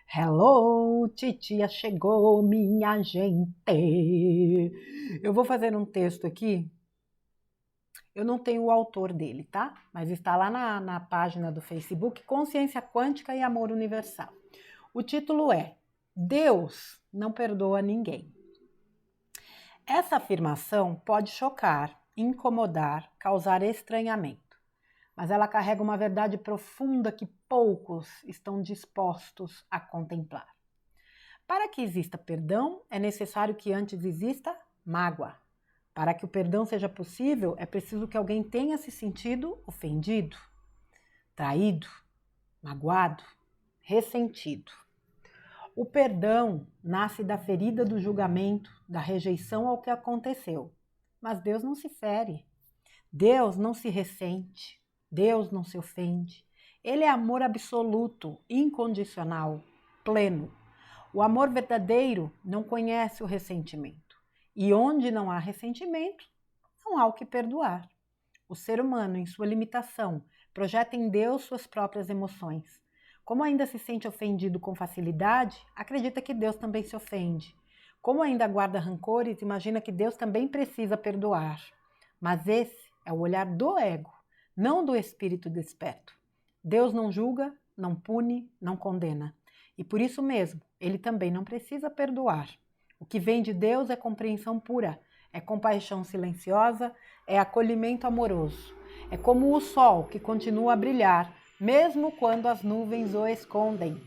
Hello, titia chegou, minha gente. Eu vou fazer um texto aqui. Eu não tenho o autor dele, tá? Mas está lá na página do Facebook, Consciência Quântica e Amor Universal. O título é Deus não perdoa ninguém. Essa afirmação pode chocar, incomodar, causar estranhamento. Mas ela carrega uma verdade profunda que poucos estão dispostos a contemplar. Para que exista perdão, é necessário que antes exista mágoa. Para que o perdão seja possível, é preciso que alguém tenha se sentido ofendido, traído, magoado, ressentido. O perdão nasce da ferida do julgamento, da rejeição ao que aconteceu. Mas Deus não se fere. Deus não se ressente. Deus não se ofende. Ele é amor absoluto, incondicional, pleno. O amor verdadeiro não conhece o ressentimento. E onde não há ressentimento, não há o que perdoar. O ser humano, em sua limitação, projeta em Deus suas próprias emoções. Como ainda se sente ofendido com facilidade, acredita que Deus também se ofende. Como ainda guarda rancores, imagina que Deus também precisa perdoar. Mas esse é o olhar do ego, não do espírito desperto. Deus não julga, não pune, não condena. E por isso mesmo, ele também não precisa perdoar. O que vem de Deus é compreensão pura, é compaixão silenciosa, é acolhimento amoroso. É como o sol que continua a brilhar, mesmo quando as nuvens o escondem.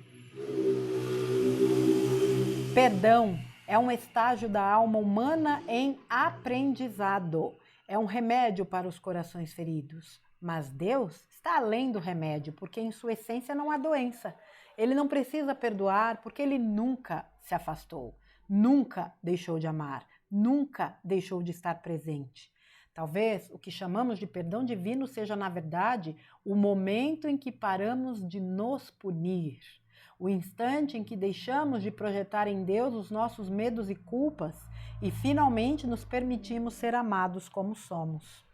Perdão é um estágio da alma humana em aprendizado. É um remédio para os corações feridos. Mas Deus está além do remédio, porque em sua essência não há doença. Ele não precisa perdoar porque ele nunca se afastou, nunca deixou de amar, nunca deixou de estar presente. Talvez o que chamamos de perdão divino seja, na verdade, o momento em que paramos de nos punir, o instante em que deixamos de projetar em Deus os nossos medos e culpas e finalmente nos permitimos ser amados como somos.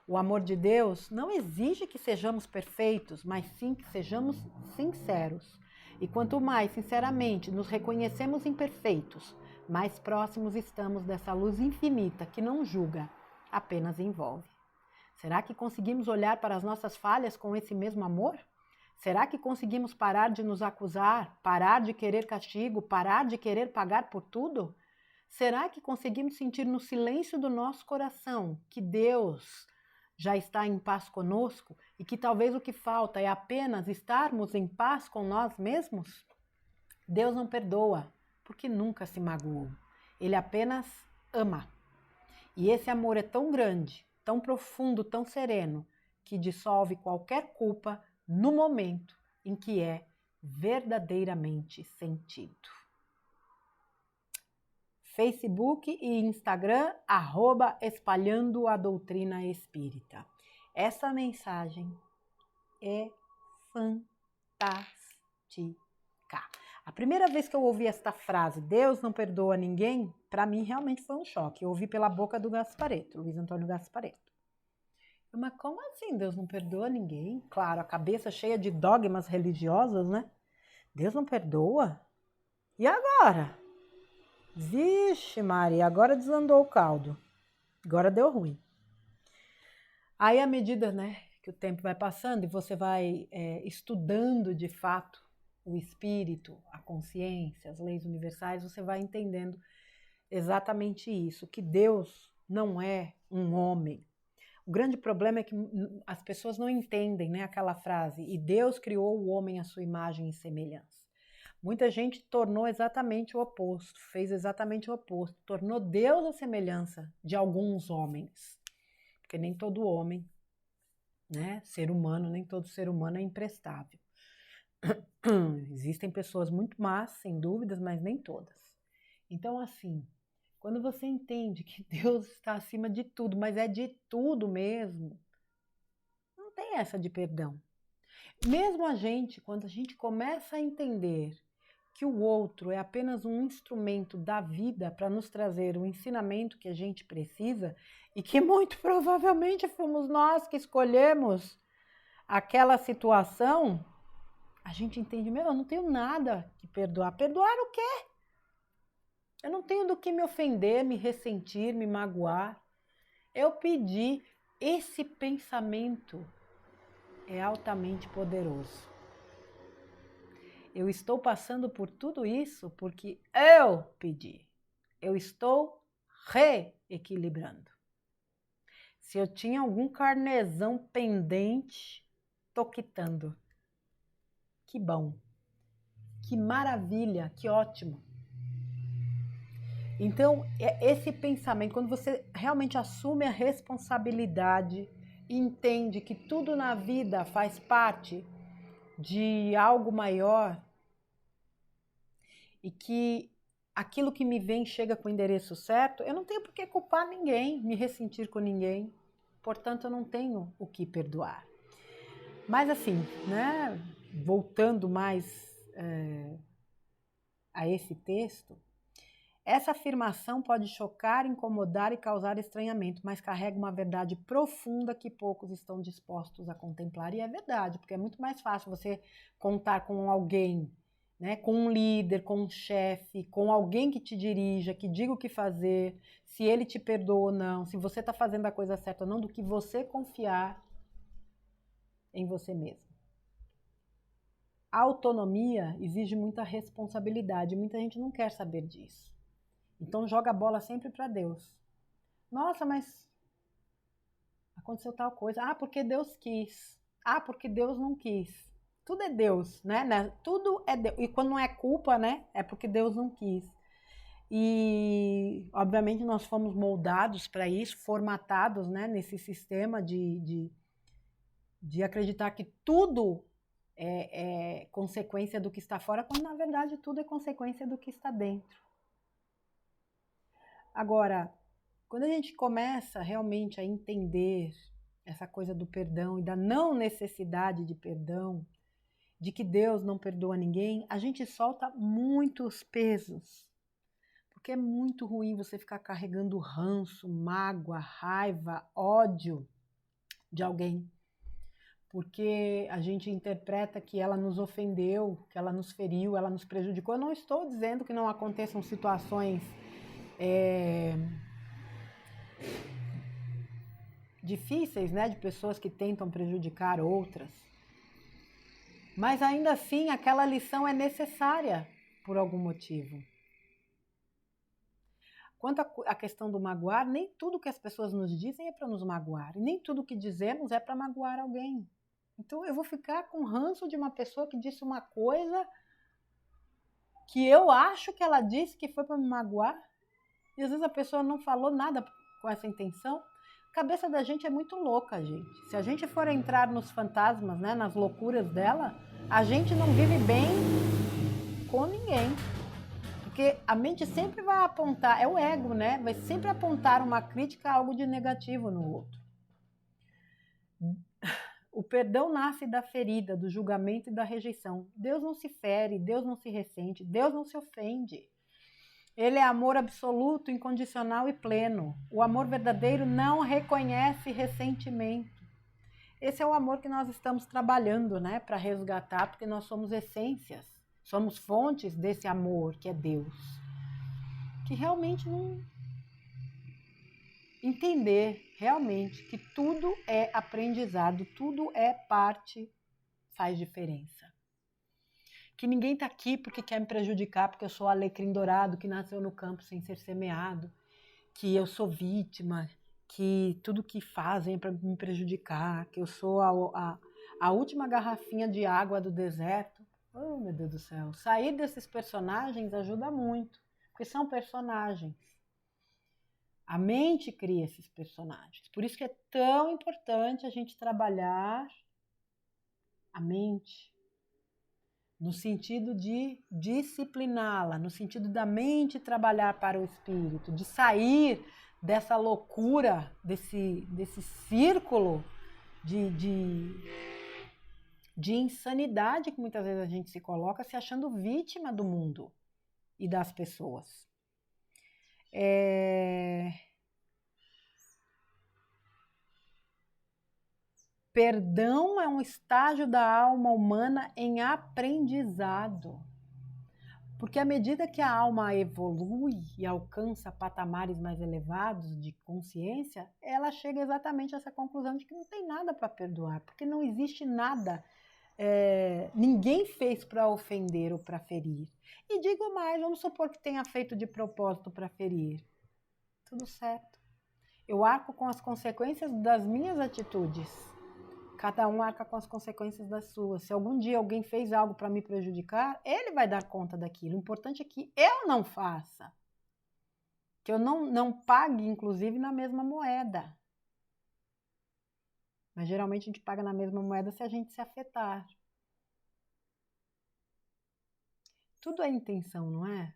O amor de Deus não exige que sejamos perfeitos, mas sim que sejamos sinceros. E quanto mais sinceramente nos reconhecemos imperfeitos, mais próximos estamos dessa luz infinita que não julga, apenas envolve. Será que conseguimos olhar para as nossas falhas com esse mesmo amor? Será que conseguimos parar de nos acusar, parar de querer castigo, parar de querer pagar por tudo? Será que conseguimos sentir no silêncio do nosso coração que Deus já está em paz conosco e que talvez o que falta é apenas estarmos em paz com nós mesmos? Deus não perdoa, porque nunca se magoou. Ele apenas ama. E esse amor é tão grande, tão profundo, tão sereno, que dissolve qualquer culpa no momento em que é verdadeiramente sentido. Facebook e Instagram, @espalhando a doutrina espírita. Essa mensagem é fantástica. A primeira vez que eu ouvi esta frase, Deus não perdoa ninguém, para mim realmente foi um choque. Eu ouvi pela boca do Gasparetto, Luiz Antônio Gasparetto. Mas como assim Deus não perdoa ninguém? Claro, a cabeça cheia de dogmas religiosos, né? Deus não perdoa? E agora? Vixe, Maria, agora desandou o caldo. Agora deu ruim. Aí, à medida, né, que o tempo vai passando e você vai estudando de fato o espírito, a consciência, as leis universais, você vai entendendo exatamente isso, que Deus não é um homem. O grande problema é que as pessoas não entendem, né, aquela frase, e Deus criou o homem à sua imagem e semelhança. Muita gente tornou exatamente o oposto, fez exatamente o oposto, tornou Deus a semelhança de alguns homens, porque nem todo homem, né, ser humano, nem todo ser humano é imprestável. Existem pessoas muito más, sem dúvidas, mas nem todas. Então, assim, quando você entende que Deus está acima de tudo, mas é de tudo mesmo, não tem essa de perdão. Mesmo a gente, quando a gente começa a entender que o outro é apenas um instrumento da vida para nos trazer o ensinamento que a gente precisa e que muito provavelmente fomos nós que escolhemos aquela situação, a gente entende, meu, eu não tenho nada que perdoar. Perdoar o quê? Eu não tenho do que me ofender, me ressentir, me magoar. Eu pedi. Esse pensamento é altamente poderoso. Eu estou passando por tudo isso porque eu pedi. Eu estou reequilibrando. Se eu tinha algum carnezão pendente, tô quitando. Que bom. Que maravilha, que ótimo. Então, esse pensamento, quando você realmente assume a responsabilidade e entende que tudo na vida faz parte de algo maior e que aquilo que me vem chega com o endereço certo, eu não tenho por que culpar ninguém, me ressentir com ninguém. Portanto, eu não tenho o que perdoar. Mas assim, né, voltando mais a esse texto, essa afirmação pode chocar, incomodar e causar estranhamento, mas carrega uma verdade profunda que poucos estão dispostos a contemplar. E é verdade, porque é muito mais fácil você contar com alguém, né, com um líder, com um chefe, com alguém que te dirija, que diga o que fazer, se ele te perdoa ou não, se você está fazendo a coisa certa ou não, do que você confiar em você mesmo. A autonomia exige muita responsabilidade, muita gente não quer saber disso. Então joga a bola sempre para Deus. Nossa, mas aconteceu tal coisa. Ah, porque Deus quis. Ah, porque Deus não quis. Tudo é Deus, né? Tudo é Deus. E quando não é culpa, né? É porque Deus não quis. E, obviamente, nós fomos moldados para isso, formatados, né? Nesse sistema de acreditar que tudo é consequência do que está fora, quando, na verdade, tudo é consequência do que está dentro. Agora, quando a gente começa realmente a entender essa coisa do perdão e da não necessidade de perdão, de que Deus não perdoa ninguém, a gente solta muitos pesos. Porque é muito ruim você ficar carregando ranço, mágoa, raiva, ódio de alguém. Porque a gente interpreta que ela nos ofendeu, que ela nos feriu, ela nos prejudicou. Eu não estou dizendo que não aconteçam situações difíceis, né, de pessoas que tentam prejudicar outras. Mas ainda assim, aquela lição é necessária por algum motivo. Quanto à questão do magoar, nem tudo que as pessoas nos dizem é para nos magoar, e nem tudo que dizemos é para magoar alguém. Então eu vou ficar com ranço de uma pessoa que disse uma coisa que eu acho que ela disse que foi para me magoar, e às vezes a pessoa não falou nada com essa intenção. A cabeça da gente é muito louca, gente. Se a gente for entrar nos fantasmas, né, nas loucuras dela, a gente não vive bem com ninguém. Porque a mente sempre vai apontar, é o ego, né? Vai sempre apontar uma crítica a algo de negativo no outro. O perdão nasce da ferida, do julgamento e da rejeição. Deus não se fere, Deus não se ressente, Deus não se ofende. Ele é amor absoluto, incondicional e pleno. O amor verdadeiro não reconhece ressentimento. Esse é o amor que nós estamos trabalhando, né, para resgatar, porque nós somos essências, somos fontes desse amor que é Deus. Que realmente não entender realmente que tudo é aprendizado, tudo é parte, faz diferença. Que ninguém está aqui porque quer me prejudicar, porque eu sou alecrim dourado que nasceu no campo sem ser semeado, que eu sou vítima, que tudo que fazem é para me prejudicar, que eu sou a última garrafinha de água do deserto. Oh, meu Deus do céu. Sair desses personagens ajuda muito, porque são personagens. A mente cria esses personagens. Por isso que é tão importante a gente trabalhar a mente, no sentido de discipliná-la, no sentido da mente trabalhar para o espírito, de sair dessa loucura, desse círculo de insanidade que muitas vezes a gente se coloca se achando vítima do mundo e das pessoas. Perdão é um estágio da alma humana em aprendizado. Porque à medida que a alma evolui e alcança patamares mais elevados de consciência, ela chega exatamente a essa conclusão de que não tem nada para perdoar, porque não existe nada, ninguém fez para ofender ou para ferir. E digo mais, vamos supor que tenha feito de propósito para ferir. Tudo certo. Eu arco com as consequências das minhas atitudes. Cada um arca com as consequências das suas. Se algum dia alguém fez algo para me prejudicar, ele vai dar conta daquilo. O importante é que eu não faça. Que eu não pague, inclusive, na mesma moeda. Mas geralmente a gente paga na mesma moeda se a gente se afetar. Tudo é intenção, não é?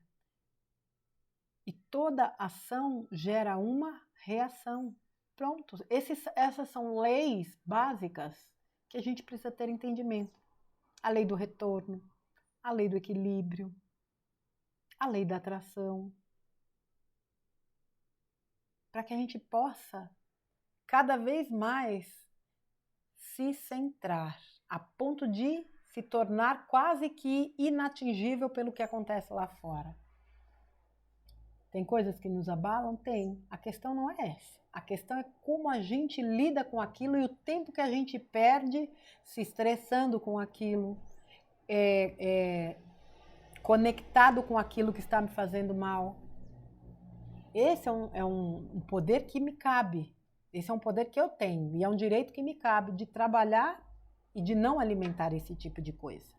E toda ação gera uma reação. Pronto. Essas são leis básicas que a gente precisa ter entendimento. A lei do retorno, a lei do equilíbrio, a lei da atração. Para que a gente possa cada vez mais se centrar, a ponto de se tornar quase que inatingível pelo que acontece lá fora. Tem coisas que nos abalam? Tem. A questão não é essa. A questão é como a gente lida com aquilo e o tempo que a gente perde se estressando com aquilo, conectado com aquilo que está me fazendo mal. Esse é um poder que me cabe. Esse é um poder que eu tenho e é um direito que me cabe de trabalhar e de não alimentar esse tipo de coisa.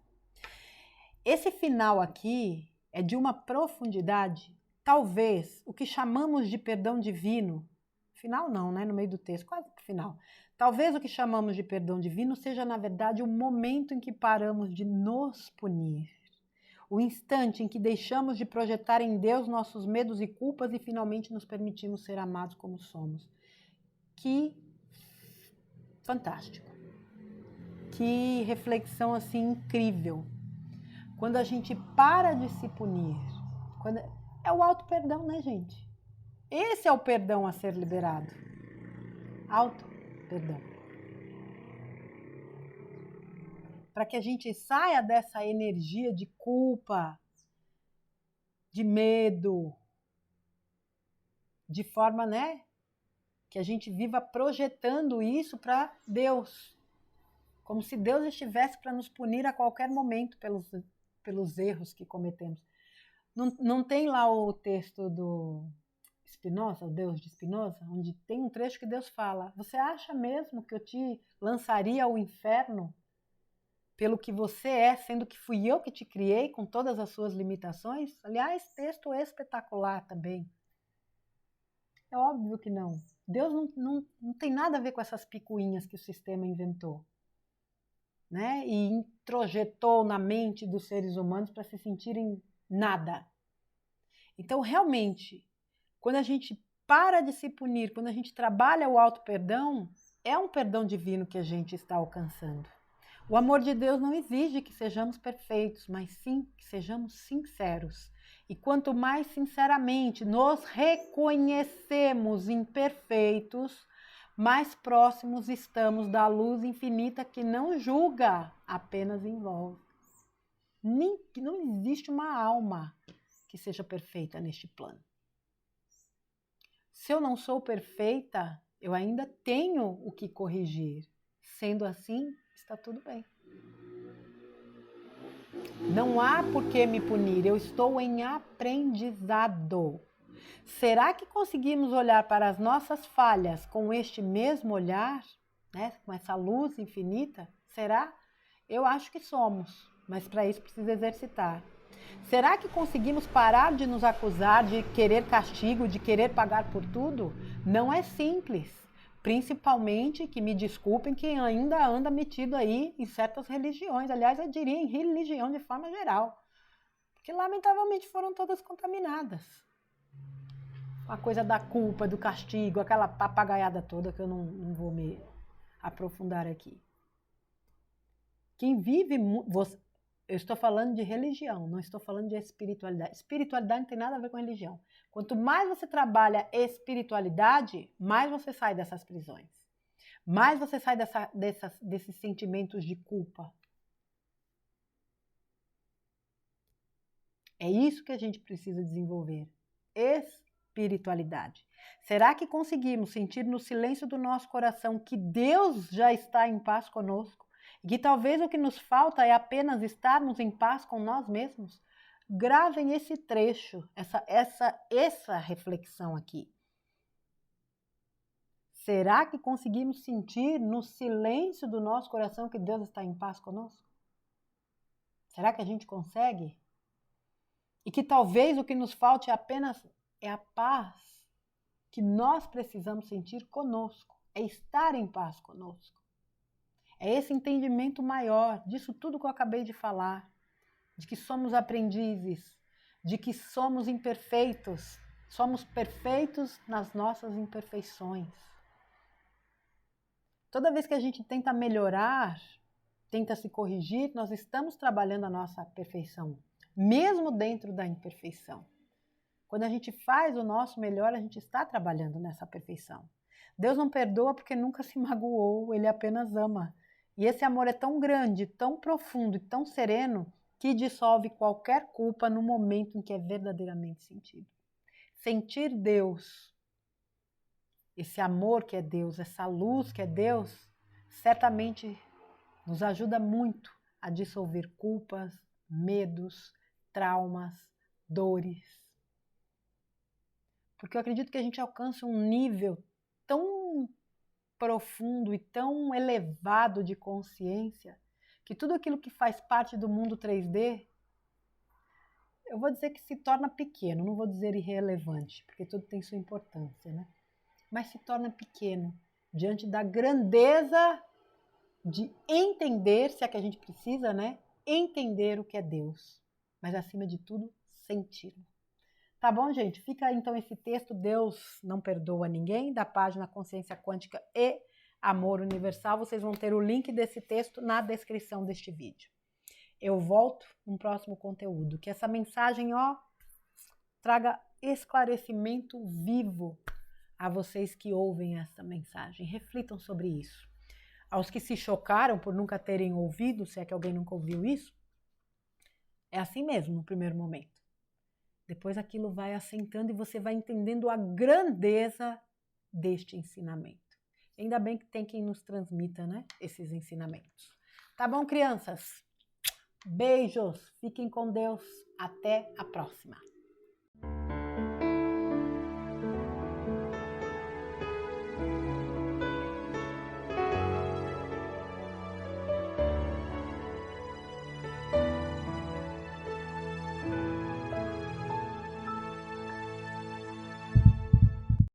Esse final aqui é de uma profundidade. Talvez o que chamamos de perdão divino, final não, né? No meio do texto, quase pro final. Talvez o que chamamos de perdão divino seja, na verdade, o momento em que paramos de nos punir. O instante em que deixamos de projetar em Deus nossos medos e culpas e finalmente nos permitimos ser amados como somos. Que fantástico. Que reflexão assim incrível. Quando a gente para de se punir, é o auto-perdão, né, gente? Esse é o perdão a ser liberado. Auto-perdão. Para que a gente saia dessa energia de culpa, de medo, de forma, né, que a gente viva projetando isso para Deus. Como se Deus estivesse para nos punir a qualquer momento pelos erros que cometemos. Não tem lá o texto do Spinoza, o Deus de Spinoza, onde tem um trecho que Deus fala: você acha mesmo que eu te lançaria ao inferno pelo que você é, sendo que fui eu que te criei com todas as suas limitações? Aliás, texto espetacular também. É óbvio que não. Deus não tem nada a ver com essas picuinhas que o sistema inventou, né? E introjetou na mente dos seres humanos para se sentirem nada. Então, realmente, quando a gente para de se punir, quando a gente trabalha o auto-perdão, é um perdão divino que a gente está alcançando. O amor de Deus não exige que sejamos perfeitos, mas sim que sejamos sinceros. E quanto mais sinceramente nos reconhecemos imperfeitos, mais próximos estamos da luz infinita que não julga, apenas envolve. Não existe uma alma que seja perfeita neste plano. Se eu não sou perfeita, eu ainda tenho o que corrigir. Sendo assim, está tudo bem. Não há por que me punir, eu estou em aprendizado. Será que conseguimos olhar para as nossas falhas com este mesmo olhar, né? Com essa luz infinita? Será? Eu acho que somos, mas para isso precisa exercitar. Será que conseguimos parar de nos acusar, de querer castigo, de querer pagar por tudo? Não é simples. Principalmente, que me desculpem, quem ainda anda metido aí em certas religiões. Aliás, eu diria em religião de forma geral. Porque, lamentavelmente, foram todas contaminadas. A coisa da culpa, do castigo, aquela papagaiada toda que eu não vou me aprofundar aqui. Quem vive... Eu estou falando de religião, não estou falando de espiritualidade. Espiritualidade não tem nada a ver com religião. Quanto mais você trabalha espiritualidade, mais você sai dessas prisões. mais você sai desses sentimentos de culpa. É isso que a gente precisa desenvolver. Espiritualidade. Será que conseguimos sentir no silêncio do nosso coração que Deus já está em paz conosco? E que talvez o que nos falta é apenas estarmos em paz com nós mesmos? Gravem esse trecho, essa reflexão aqui. Será que conseguimos sentir no silêncio do nosso coração que Deus está em paz conosco? Será que a gente consegue? E que talvez o que nos falte apenas é a paz que nós precisamos sentir conosco, é estar em paz conosco. É esse entendimento maior disso tudo que eu acabei de falar, de que somos aprendizes, de que somos imperfeitos, somos perfeitos nas nossas imperfeições. Toda vez que a gente tenta melhorar, tenta se corrigir, nós estamos trabalhando a nossa perfeição, mesmo dentro da imperfeição. Quando a gente faz o nosso melhor, a gente está trabalhando nessa perfeição. Deus não perdoa porque nunca se magoou, Ele apenas ama. E esse amor é tão grande, tão profundo e tão sereno que dissolve qualquer culpa no momento em que é verdadeiramente sentido. Sentir Deus, esse amor que é Deus, essa luz que é Deus, certamente nos ajuda muito a dissolver culpas, medos, traumas, dores. Porque eu acredito que a gente alcança um nível tão profundo e tão elevado de consciência que tudo aquilo que faz parte do mundo 3D, eu vou dizer que se torna pequeno, não vou dizer irrelevante, porque tudo tem sua importância, né? Mas se torna pequeno diante da grandeza de entender, se é que a gente precisa, né? Entender o que é Deus, mas acima de tudo, senti-lo. Tá bom, gente? Fica então esse texto, Deus não perdoa ninguém, da página Consciência Quântica e Amor Universal. Vocês vão ter o link desse texto na descrição deste vídeo. Eu volto no próximo conteúdo. Que essa mensagem, traga esclarecimento vivo a vocês que ouvem essa mensagem. Reflitam sobre isso. Aos que se chocaram por nunca terem ouvido, se é que alguém nunca ouviu isso, é assim mesmo no primeiro momento. Depois aquilo vai assentando e você vai entendendo a grandeza deste ensinamento. Ainda bem que tem quem nos transmita, né, esses ensinamentos. Tá bom, crianças? Beijos, fiquem com Deus. Até a próxima.